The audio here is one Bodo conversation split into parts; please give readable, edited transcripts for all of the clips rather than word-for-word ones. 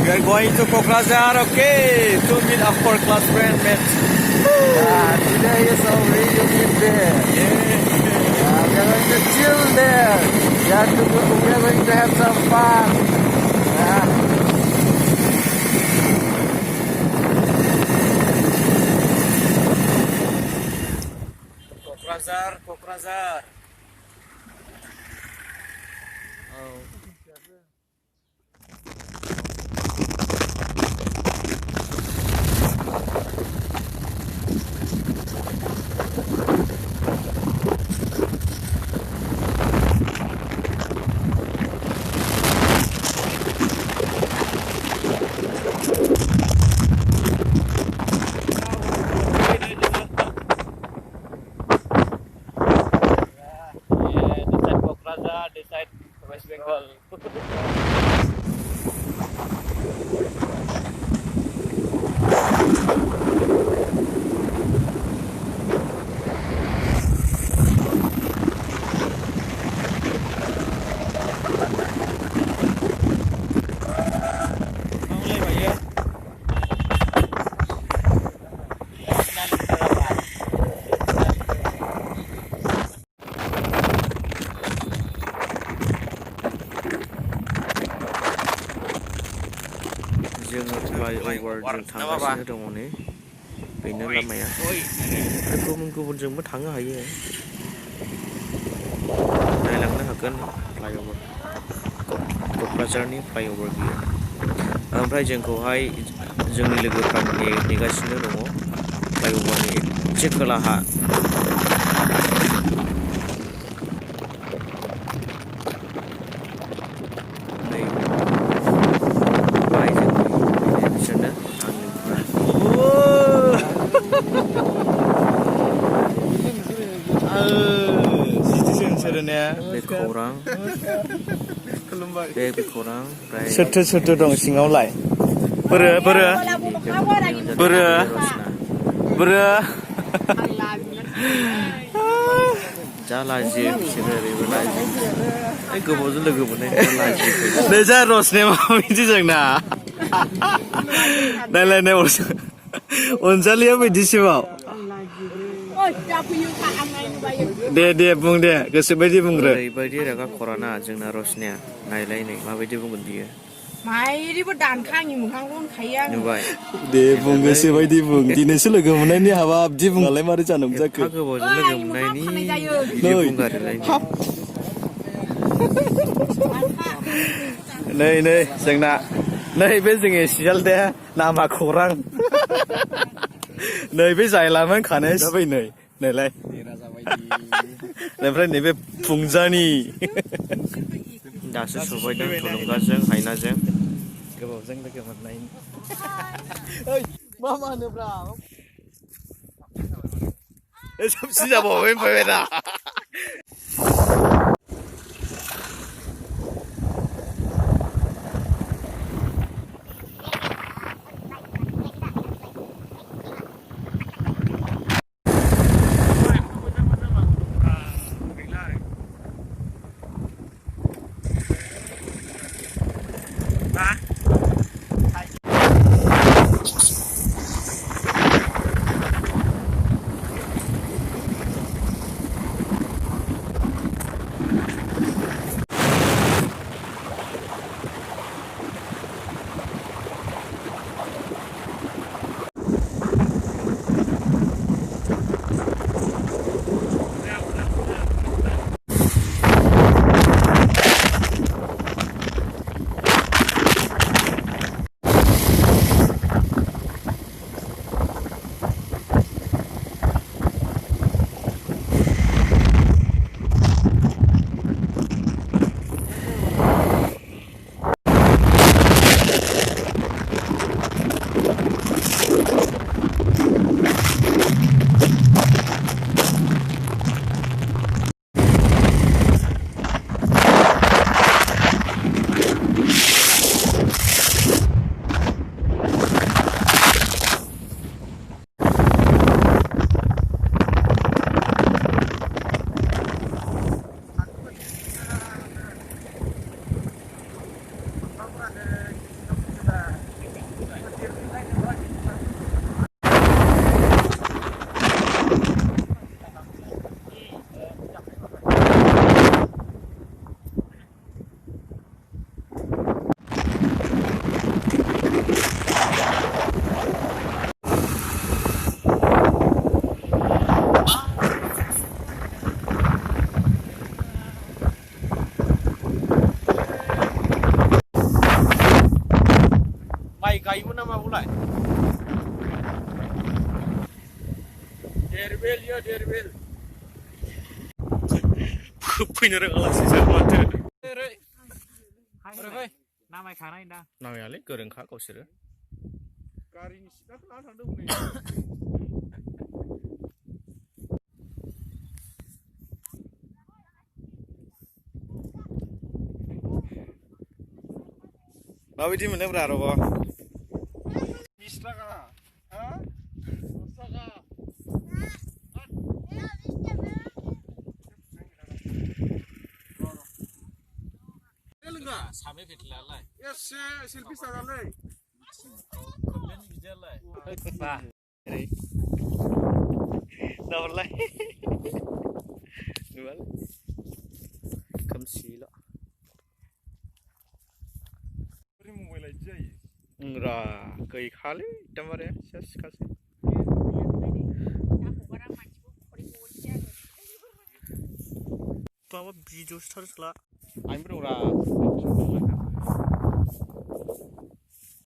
We are going to Kokrajhar, okay, to meet our class friend, mates. Today is our reunion day. We are going to chill there. We are going to have some fun. Kokrajhar, Kokrajhar. Oh. This side West Bengal. Flyover जों थांगासिनो दङ नै बेनो लामाया गुबुन-गुबुनजोंबो थांनो हायो नायलांनो हागोन फ्लाइअभार क'क्राझारनि फ्लाइअभार बियो ओमफ्राय जोंखौहाय जोंनि लोगोफ्रा नेगासिनो दङ फ्लाइअभारनि एसे खोलाहा सोरथो दं सिङावलाय बोरो जा लाजियो बिसोरो ओरैबो लाजियो गोबावजों लोगो मोननाय लाजियो जा रसने माबायदि जोंना नायलायनाय अनजालिया बिदिसिमाव दे बुं दे गोसोबायदि बुंग्रो ओरैबायदि रागा खराना जोंना रसनिया नायलाय नै माबायदि बुंगोन बियो माइरिबो दानखाङि मोखांखौ होनखायो आं नुबाय दे बुं गोसोबायदि बुं दिनैसो लोगो मोननायनि हाबा बिदि बुंलाय मारै जानांगौ जाखो गोबावजों लोगो मोननायनि बिदि बुंगारोलाय नै जोंना नैबे जोंनि सियालदे नामा खौरां नैबे जायलामोन खानाय जाबाय नैलाय ओमफ्राय नैबे फुंजानि दासो सफैदों थुलुंगाजों हायनाजों गोबावजों लोगो मोननायनि मा होनोब्रा सबसे जाबावबाय फैबायना फैनो रोङालासिसो माथो नामायालै गोरोंखा गावसोरो गारिनि सिटआथ' लाना थांदोंमोन माबायदि मोनदोंब्रा रबा 20 थाखा हा 10 थाखा सामे फेटलालाय एसे सेलफि साजालै खोबलेन बिदियालाय बा ओरै दावरलाय नुवालै खोमसिल' बोरै मबाइल इदि जायो ओंरा गैखालै एकदमबारे सेस खासै माबा भिडिअ स्टार्सला आंबो दंरा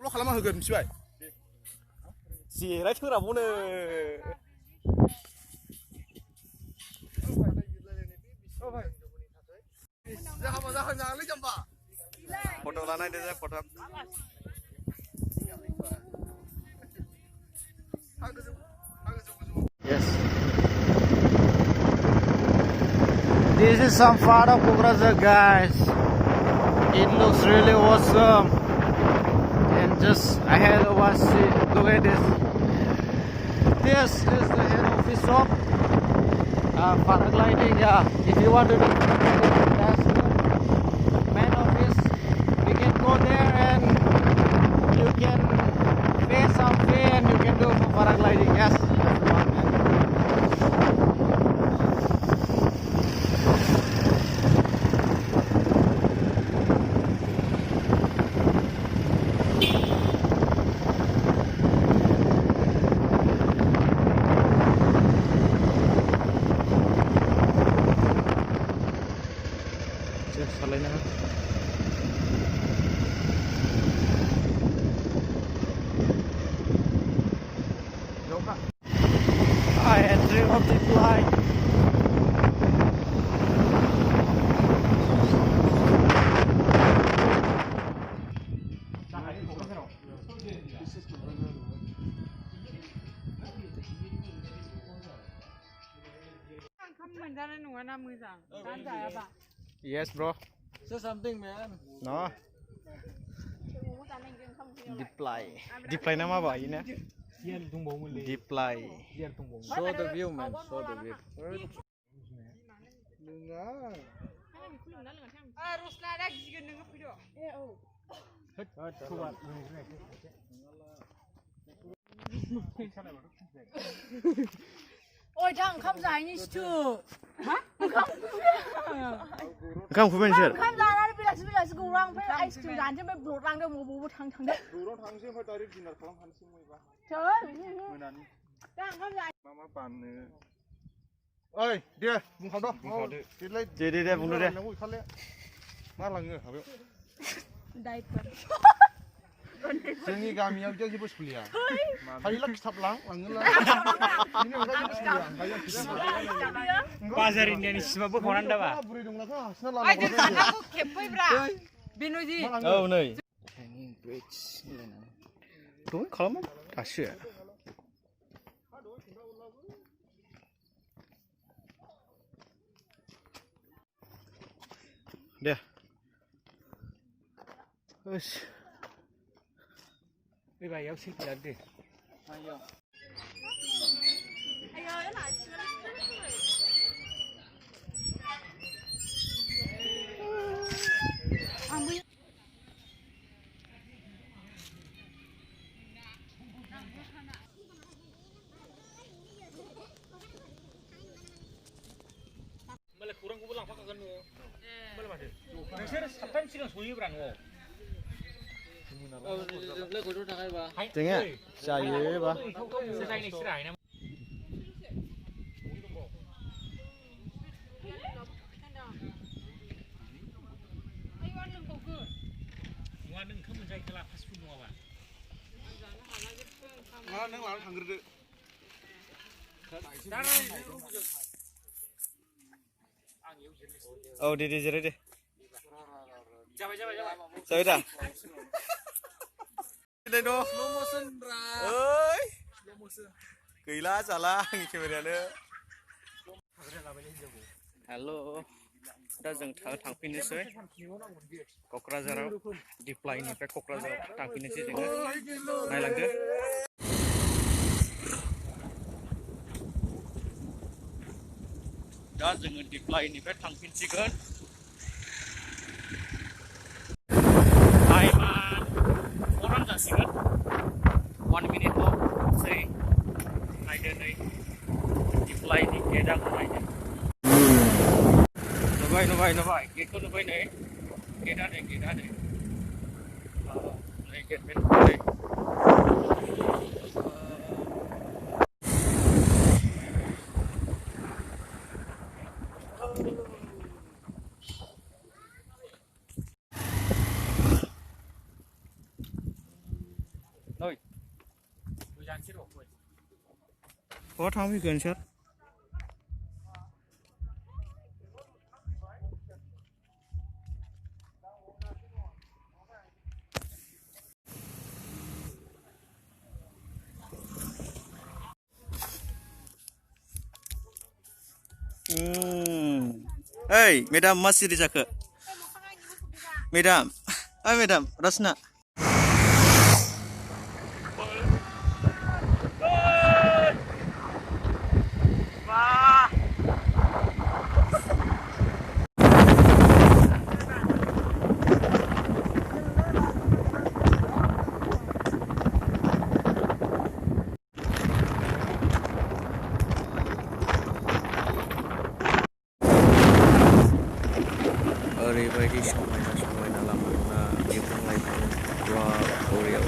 ल' खालामना होगोन मिथिबाय जिरायथोराबावनो जाहाबा जाहोनालै जाम्बा फट' लानायदो जे फट' Yes. This is some part of Kokrajhar, guys. It looks really awesome. And just ahead of us, look at this. This is the head office of paragliding. Yeah, if you want to do paragliding, that's the main office. You can go there and you can pay some fee and you can do paragliding. Yes, that's the one, man. Entry of the flight. Yes, bro. Say something, man. No. Deploy. Deploy nama apa ini? Deploy. Show the view, man. Show the view. Ôi thằng không dài như chưa hả Không phải không không dài đây bây giờกูrăng phải ai chịu dài chứ mấy bột răng đâu bố thằng đấy Bro thangsi phải tarik dinar kalam hansi moi ba. trời ơi Menani. thằng không dài Mama pan. Oi, dia bung khau do. Dia bung dia. Ma lange habew. đây जोंनि गामियाव जों जेबो सोलिया हायोला खिथाब लाङोला बिनि अनगायै सोलिया बाजार इन्डियानि सिमा बोखावनानै दाबा बुरै दंलाखा हासिना लानांगौ खेबफैब्रा बिनुजि औ नै दहाय खालामो दासो दे ओस बे बायाव सेल्फि लादो ayo yana होमबालाय खौरांखौबो लांफाखागोन न'आव होमबालाय माथो नोंसोर साबथानि सिगां सहैयोब्रा न'आव जोङो जायोबा नों लाना थांग्रोदो औ दे दे जिराय दे जाबाय जाबाय जाबाय जाबाय दा ओइ गैला जाला आंनि केमेरायानो हेल' दा जों थांफिननोसै क'क्राझाराव दिप्लायनिफ्राय क'क्राझाराव थांफिननोसै जोङो नायलांदो दा जोङो दिप्लायनिफ्राय थांफिनसिगोन टाइमा 4 जासिगोन 1 मिनिटल' सै नायदो नै दिप्लायनि गेटआ नायदो नुबाय गेटखौ नुबाय नै गेटआ नै नै गेटमेन नै बहा थांफैगोन सार ओइ मेडाम मा सिरि जाखो मेडाम मेडाम रसना ओरैबायदि समायना लामाना बिफां लाइफां बरिया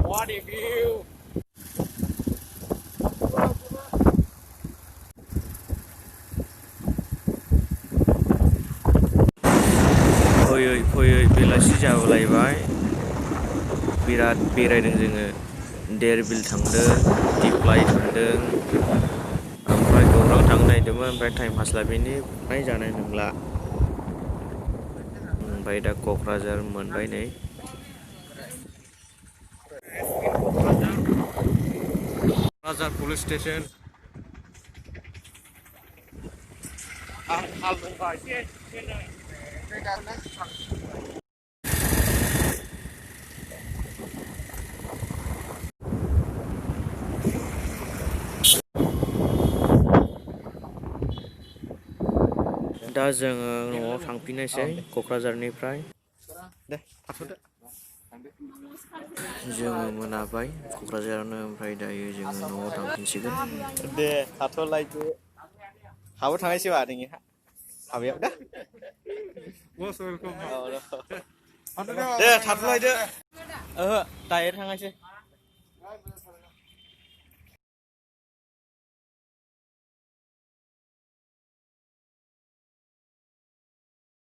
What a view! फैयै बेलासि जाबोलायबाय बिराद बेरायदों जोङो देरबिल थांदों दिप्लाय थांदों ओमफ्राय गौरां थांनो नागिरदोंमोन ओमफ्राय टाइम हास्लाबैनि फ्राय जानाय नंला ओमफ्राय दा क'क्राझार मोनबाय नै क'क्राझार पुलिस स्टेशन आं हाल दंबा एसे दा जोङो न'आव थांफिननोसै क'क्राझारनिफ्राय दे थाथ'दो जोङो मोनाबाय क'क्राझारावनो ओमफ्राय दायो जोङो न'आव थांफिनसिगोन दे थाथ'लायदो हाबो थांनायसैबा नोंनि हाबायाव दा दे थाथ'लायदो ओहो डाइरेक्ट थांनायसै